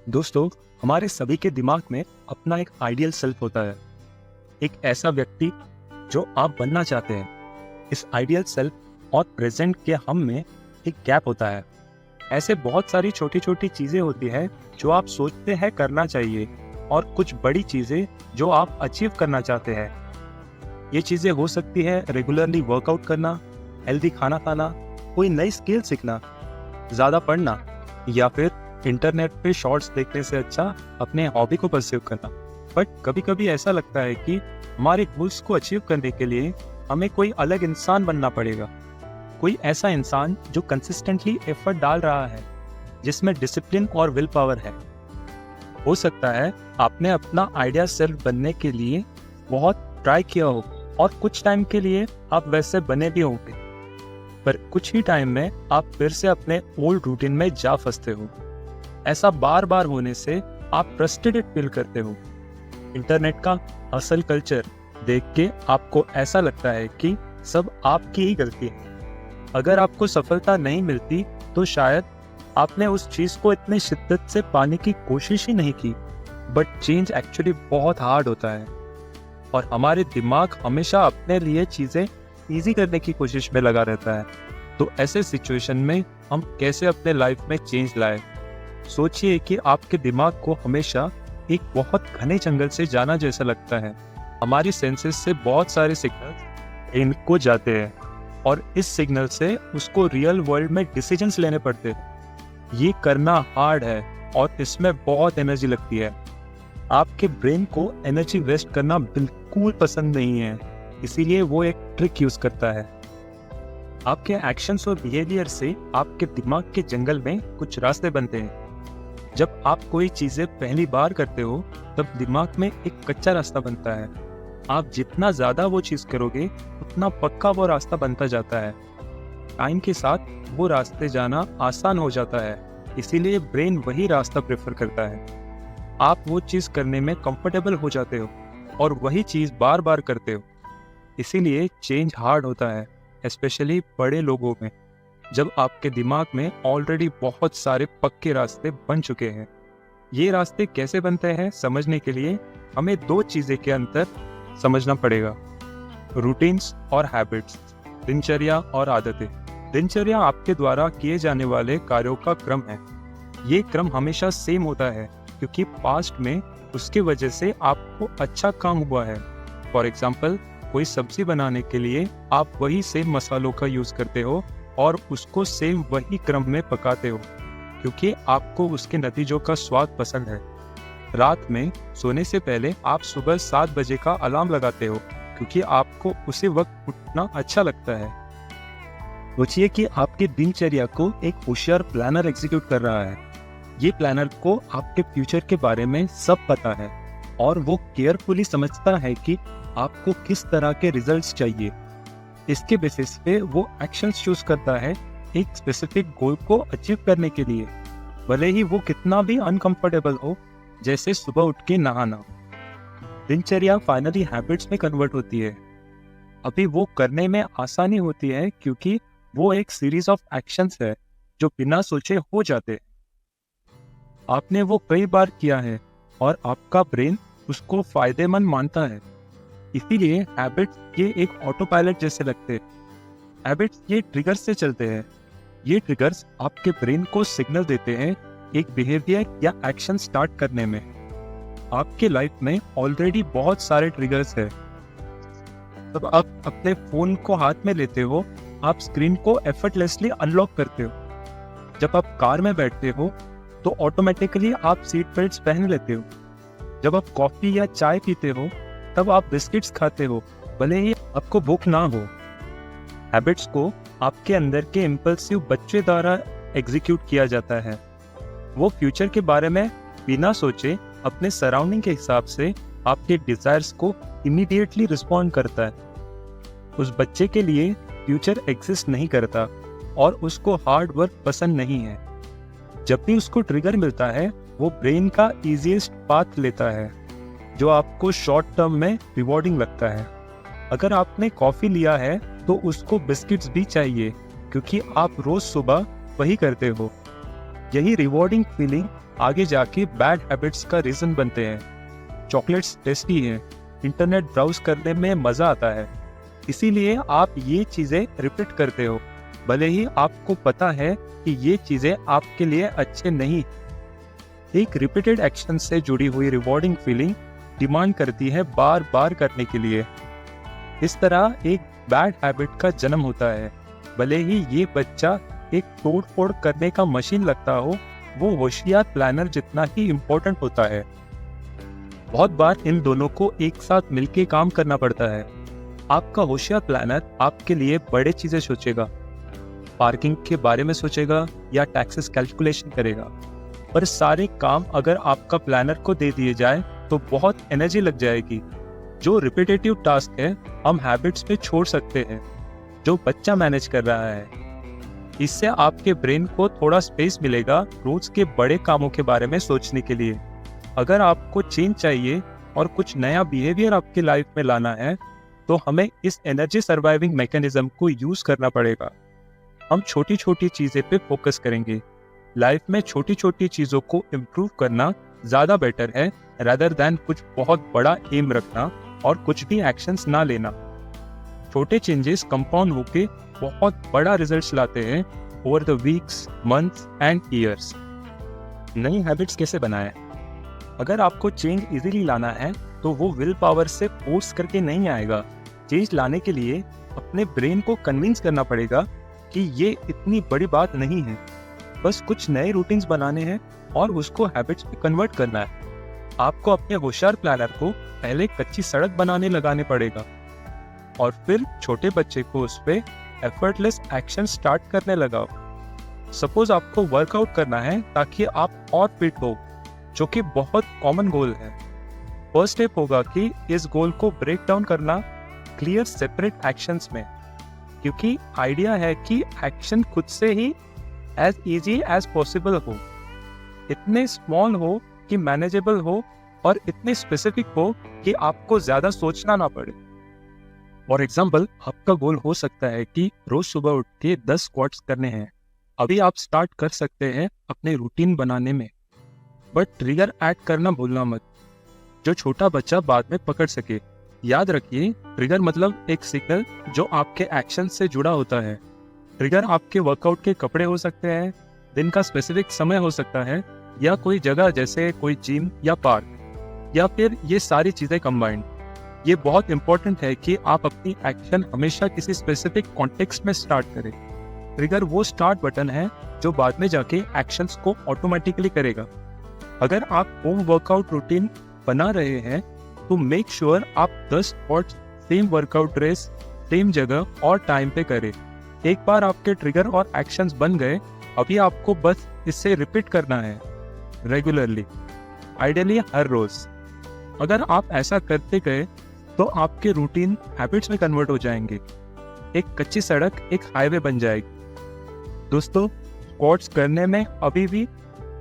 दोस्तों, हमारे सभी के दिमाग में अपना एक आइडियल सेल्फ होता है। एक ऐसा व्यक्ति जो आप बनना चाहते हैं। इस आइडियल सेल्फ और प्रेजेंट के हम में एक गैप होता है। ऐसे बहुत सारी छोटी छोटी चीज़ें होती हैं जो आप सोचते हैं करना चाहिए, और कुछ बड़ी चीज़ें जो आप अचीव करना चाहते हैं। ये चीज़ें हो सकती है रेगुलरली वर्कआउट करना, हेल्दी खाना खाना, कोई नई स्किल सीखना, ज़्यादा पढ़ना, या फिर इंटरनेट पे शॉर्ट्स देखने से अच्छा अपने हॉबी को परस्यू करना। बट कभी कभी ऐसा लगता है कि हमारे गोल्स को अचीव करने के लिए हमें कोई अलग इंसान बनना पड़ेगा। कोई ऐसा इंसान जो कंसिस्टेंटली एफर्ट डाल रहा है, जिसमें डिसिप्लिन और विल पावर है। हो सकता है आपने अपना आइडिया सेल्फ बनने के लिए बहुत ट्राई किया हो, और कुछ टाइम के लिए आप वैसे बने भी होंगे, पर कुछ ही टाइम में आप फिर से अपने ओल्ड रूटीन में जा फंसते हो। ऐसा बार बार होने से आप फ्रस्ट्रेटेड फील करते हो। इंटरनेट का असल कल्चर देख के आपको ऐसा लगता है कि सब आपकी ही गलती है। अगर आपको सफलता नहीं मिलती तो शायद आपने उस चीज को इतनी शिद्दत से पाने की कोशिश ही नहीं की। बट चेंज एक्चुअली बहुत हार्ड होता है, और हमारे दिमाग हमेशा अपने लिए चीजें इजी करने की कोशिश में लगा रहता है। तो ऐसे सिचुएशन में हम कैसे अपने लाइफ में चेंज लाए? सोचिए कि आपके दिमाग को हमेशा एक बहुत घने जंगल से जाना जैसा लगता है। हमारी सेंसेस से बहुत सारे सिग्नल्स इनको जाते हैं, और इस सिग्नल से उसको रियल वर्ल्ड में डिसीजंस लेने पड़ते हैं। ये करना हार्ड है, और इसमें बहुत एनर्जी लगती है। आपके ब्रेन को एनर्जी वेस्ट करना बिल्कुल पसंद नहीं है, इसीलिए वो एक ट्रिक यूज करता है। आपके एक्शंस और बिहेवियर से आपके दिमाग के जंगल में कुछ रास्ते बनते हैं। जब आप कोई चीजें पहली बार करते हो, तब दिमाग में एक कच्चा रास्ता बनता है। आप जितना ज्यादा वो चीज करोगे, उतना पक्का वो रास्ता बनता जाता है। टाइम के साथ वो रास्ते जाना आसान हो जाता है, इसीलिए ब्रेन वही रास्ता प्रेफर करता है। आप वो चीज करने में कंफर्टेबल हो जाते हो, और वही चीज बार बार करते हो। इसीलिए चेंज हार्ड होता है, स्पेशली बड़े लोगों में, जब आपके दिमाग में ऑलरेडी बहुत सारे पक्के रास्ते बन चुके हैं। ये रास्ते कैसे बनते हैं समझने के लिए हमें दो चीजें के अंतर समझना पड़ेगा: रूटीन्स और हैबिट्स, दिनचर्या और आदतें। दिनचर्या आपके द्वारा किए जाने वाले कार्यों का क्रम है। ये क्रम हमेशा सेम होता है, क्योंकि पास्ट में उसकी वजह से आपको अच्छा काम हुआ है। फॉर एग्जाम्पल, कोई सब्जी बनाने के लिए आप वही सेम मसालों का यूज करते हो, और उसको सेम वही क्रम में पकाते हो, क्योंकि आपको उसके नतीजों का स्वाद पसंद है। रात में सोने से पहले आप सुबह 7 बजे का अलार्म लगाते हो, क्योंकि आपको उसी वक्त उठना अच्छा लगता है। सोचिए कि आपकी दिनचर्या को एक होशियार प्लानर एग्जीक्यूट कर रहा है। ये प्लानर को आपके फ्यूचर के बारे में सब पता है, और वो केयरफुली समझता है कि आपको किस तरह के रिजल्ट्स चाहिए। इसके बेसिस पे वो एक्शंस चूज करता है एक स्पेसिफिक गोल को अचीव करने के लिए, भले ही वो कितना भी अनकंफर्टेबल हो, जैसे सुबह उठ के नहाना। दिनचर्या फाइनली हैबिट्स में कन्वर्ट होती है। अभी वो करने में आसानी होती है, क्योंकि वो एक सीरीज ऑफ एक्शंस है जो बिना सोचे हो जाते हैं। आपने वो कई बार किया है, और आपका ब्रेन उसको फायदेमंद मानता है। इसीलिए हैबिट्स ये एक ऑटो पायलट जैसे लगते हैं। हैबिट्स ये ट्रिगर्स से चलते हैं। ये ट्रिगर्स आपके ब्रेन को सिग्नल देते हैं एक बिहेवियर या एक्शन स्टार्ट करने में। आपके लाइफ में ऑलरेडी बहुत सारे ट्रिगर्स हैं। तब आप अपने फोन को हाथ में लेते हो, आप स्क्रीन को एफर्टलेसली अनलॉक करते हो। जब आप कार में बैठते हो, तो ऑटोमेटिकली आप सीट बेल्ट पहन लेते हो। जब आप कॉफी या चाय पीते हो, तब आप बिस्किट्स खाते हो, भले ही आपको भूख ना हो। हैबिट्स को आपके अंदर के इम्पल्सिव बच्चे द्वारा एग्जीक्यूट किया जाता है। वो फ्यूचर के बारे में बिना सोचे अपने सराउंडिंग के हिसाब से आपके डिजायर्स को इमीडिएटली रिस्पॉन्ड करता है। उस बच्चे के लिए फ्यूचर एग्जिस्ट नहीं करता, और उसको हार्ड वर्क पसंद नहीं है। जब भी उसको ट्रिगर मिलता है, वो ब्रेन का इजीएस्ट पाथ लेता है, जो आपको शॉर्ट टर्म में रिवॉर्डिंग लगता है। अगर आपने कॉफी लिया है, तो उसको बिस्किट्स भी चाहिए, क्योंकि आप रोज सुबह वही करते हो। यही रिवॉर्डिंग फीलिंग आगे जाके बैड हैबिट्स का रीजन बनते हैं। चॉकलेट्स टेस्टी हैं, इंटरनेट ब्राउज करने में मजा आता है, इसीलिए आप ये चीजें रिपीट करते हो, भले ही आपको पता है कि ये चीजें आपके लिए अच्छे नहीं। एक रिपीटेड एक्शन से जुड़ी हुई रिवॉर्डिंग फीलिंग डिमांड करती है बार बार करने के लिए। इस तरह एक बैड हैबिट का जन्म होता है, भले ही ये बच्चा एक तोड़ फोड़ करने का मशीन लगता हो, वो होशियार प्लानर जितना ही इम्पोर्टेंट होता है। बहुत बार इन दोनों को एक साथ मिलकर काम करना पड़ता है। आपका होशियार प्लानर आपके लिए बड़े चीजें सोचेगा, पार्किंग के बारे में सोचेगा या टैक्सेस कैलकुलेशन करेगा, पर सारे काम अगर आपका प्लानर को दे दिए जाए तो बहुत एनर्जी लग जाएगी। जो रिपीटेटिव टास्क है हम हैबिट्स में छोड़ सकते हैं, जो बच्चा मैनेज कर रहा है। इससे आपके ब्रेन को थोड़ा स्पेस मिलेगा रोज के बड़े कामों के बारे में सोचने के लिए। अगर आपको चेंज चाहिए और कुछ नया बिहेवियर आपकी लाइफ में लाना है तो हमें इस एनर्जी सर्वाइविंग मैकेनिज्म को यूज करना पड़ेगा। हम छोटी छोटी चीजें पे फोकस करेंगे। लाइफ में छोटी छोटी चीजों को इम्प्रूव करना ज्यादा बेटर है रादर देन कुछ बहुत बड़ा एम रखना और कुछ भी एक्शंस ना लेना। छोटे चेंजेस कंपाउंड होके बहुत बड़ा रिजल्ट्स लाते हैं over the weeks, months and years. नई हैबिट्स कैसे बनाएं? अगर आपको चेंज इजीली लाना है तो वो विल पावर से फोर्स करके नहीं आएगा। चेंज लाने के लिए अपने ब्रेन को कन्विंस करना पड़ेगा कि ये इतनी बड़ी बात नहीं है, बस कुछ नए रूटीन्स बनाने हैं और उसको हैबिट्स में कन्वर्ट करना है। आपको अपने होशियार प्लानर को पहले कच्ची सड़क बनाने लगाने पड़ेगा और फिर छोटे बच्चे को उस पे एफर्टलेस एक्शन स्टार्ट करने लगाओ। सपोज आपको वर्कआउट करना है ताकि आप और फिट हो, जो कि बहुत कॉमन गोल है। फर्स्ट स्टेप होगा कि इस गोल को ब्रेक डाउन करना क्लियर सेपरेट एक्शंस में, क्योंकि आइडिया है कि एक्शन खुद से ही एज इजी एज पॉसिबल हो, इतने स्मॉल हो कि मैनेजेबल हो और इतने स्पेसिफिक हो कि आपको ज्यादा सोचना ना पड़े। फॉर एग्जाम्पल, आपका गोल हो सकता है कि रोज सुबह उठ के 10 स्क्वाट्स करने हैं। अभी आप स्टार्ट कर सकते हैं अपने रूटीन बनाने में, बट ट्रिगर ऐड करना भूलना मत, जो छोटा बच्चा बाद में पकड़ सके। याद रखिए, ट्रिगर मतलब एक सिग्नल जो आपके एक्शन से जुड़ा होता है। ट्रिगर आपके वर्कआउट के कपड़े हो सकते हैं, दिन का स्पेसिफिक समय हो सकता है, या कोई जगह जैसे कोई जिम या पार्क, या फिर ये सारी चीजें कंबाइंड। ये बहुत इंपॉर्टेंट है कि आप अपनी एक्शन हमेशा किसी स्पेसिफिक कॉन्टेक्स्ट में स्टार्ट करें। ट्रिगर वो स्टार्ट बटन है जो बाद में जाके एक्शंस को ऑटोमेटिकली करेगा। अगर आप होम वर्कआउट रूटीन बना रहे हैं तो मेक श्योर आप 10 squats same workout dress, same जगह और टाइम पे करें। एक बार आपके ट्रिगर और एक्शंस बन गए, अभी आपको बस इससे रिपीट करना है रेगुलरली, आइडियली हर रोज। अगर आप ऐसा करते गए तो आपके रूटीन हैबिट्स में कन्वर्ट हो जाएंगे। एक कच्ची सड़क एक हाईवे बन जाएगी। दोस्तों, स्क्वाट्स करने में अभी भी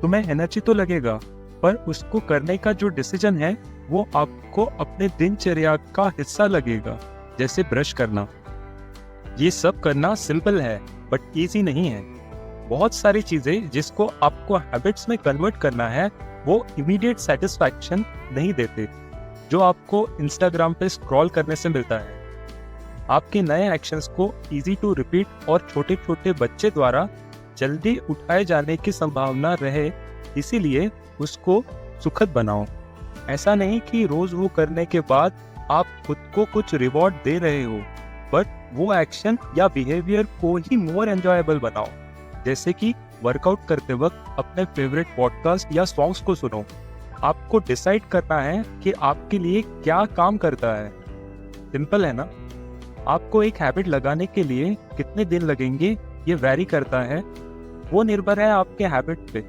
तुम्हें एनर्जी तो लगेगा, पर उसको करने का जो डिसीजन है वो आपको अपने दिनचर्या का हिस्सा लगेगा, जैसे ब्रश करना। ये सब करना सिंपल है बट इजी नहीं है। बहुत सारी चीजें जिसको आपको हैबिट्स में कन्वर्ट करना है वो इमीडिएट सेटिस्फैक्शन नहीं देते, जो आपको इंस्टाग्राम पे स्क्रॉल करने से मिलता है। आपके नए एक्शंस को इजी टू रिपीट और छोटे छोटे बच्चे द्वारा जल्दी उठाए जाने की संभावना रहे, इसीलिए उसको सुखद बनाओ। ऐसा नहीं कि रोज वो करने के बाद आप खुद को कुछ रिवॉर्ड दे रहे हो, बट वो एक्शन या बिहेवियर को ही मोर एंजॉयबल बनाओ। जैसे कि वर्कआउट करते वक्त अपने फेवरेट पॉडकास्ट या सॉन्ग्स को सुनो। आपको डिसाइड करना है कि आपके लिए क्या काम करता है। सिंपल है ना? आपको एक हैबिट लगाने के लिए कितने दिन लगेंगे ये वैरी करता है, वो निर्भर है आपके हैबिट पे।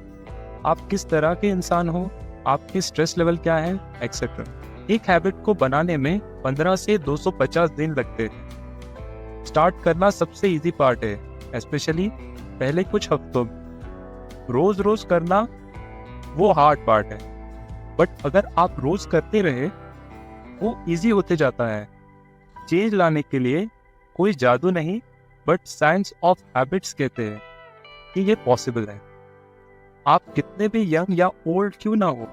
आप किस तरह के इंसान हो, आपके स्ट्रेस लेवल क्या है, एक्सेट्रा। एक हैबिट को बनाने में 15 से 250 दिन लगते हैं। स्टार्ट करना सबसे इजी पार्ट है, स्पेशली पहले कुछ हफ्तों में। रोज रोज करना वो हार्ड पार्ट है, बट अगर आप रोज करते रहे वो इजी होते जाता है। चेंज लाने के लिए कोई जादू नहीं, बट साइंस ऑफ हैबिट्स कहते हैं कि ये पॉसिबल है। आप कितने भी यंग या ओल्ड क्यों ना हो,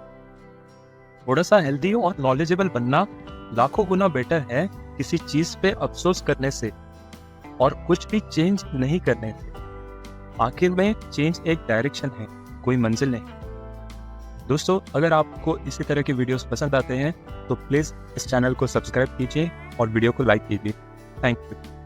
थोड़ा सा हेल्दी और नॉलेजेबल बनना लाखों गुना बेटर है किसी चीज पे अफसोस करने से और कुछ भी चेंज नहीं करने से। आखिर में चेंज एक डायरेक्शन है, कोई मंजिल नहीं। दोस्तों, अगर आपको इसी तरह के वीडियोस पसंद आते हैं तो प्लीज़ इस चैनल को सब्सक्राइब कीजिए और वीडियो को लाइक कीजिए। Thank you.